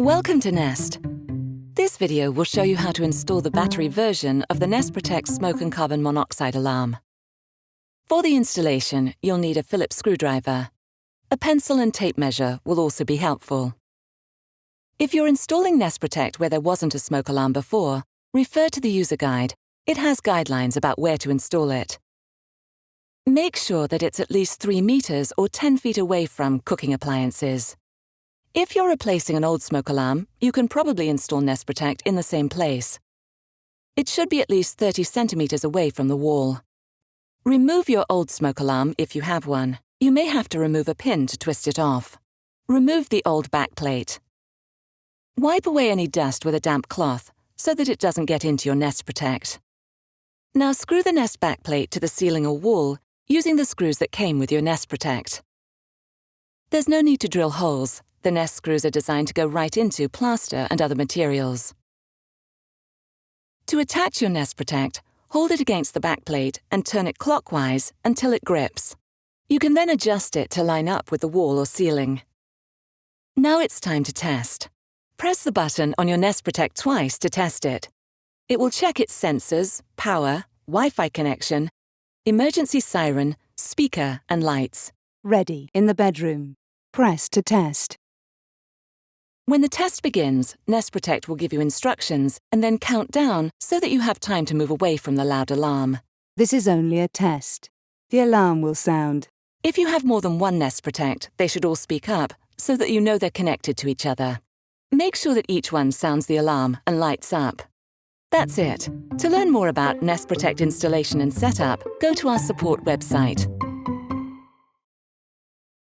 Welcome to Nest. This video will show you how to install the battery version of the Nest Protect smoke and carbon monoxide alarm. For the installation, you'll need a Phillips screwdriver. A pencil and tape measure will also be helpful. If you're installing Nest Protect where there wasn't a smoke alarm before, refer to the user guide. It has guidelines about where to install it. Make sure that it's at least 3 meters or 10 feet away from cooking appliances. If you're replacing an old smoke alarm, you can probably install Nest Protect in the same place. It should be at least 30 centimeters away from the wall. Remove your old smoke alarm if you have one. You may have to remove a pin to twist it off. Remove the old backplate. Wipe away any dust with a damp cloth so that it doesn't get into your Nest Protect. Now screw the Nest backplate to the ceiling or wall using the screws that came with your Nest Protect. There's no need to drill holes. The Nest screws are designed to go right into plaster and other materials. To attach your Nest Protect, hold it against the backplate and turn it clockwise until it grips. You can then adjust it to line up with the wall or ceiling. Now it's time to test. Press the button on your Nest Protect twice to test it. It will check its sensors, power, Wi-Fi connection, emergency siren, speaker and lights. Ready in the bedroom. Press to test. When the test begins, Nest Protect will give you instructions and then count down so that you have time to move away from the loud alarm. This is only a test. The alarm will sound. If you have more than one Nest Protect, they should all speak up so that you know they're connected to each other. Make sure that each one sounds the alarm and lights up. That's it. To learn more about Nest Protect installation and setup, go to our support website.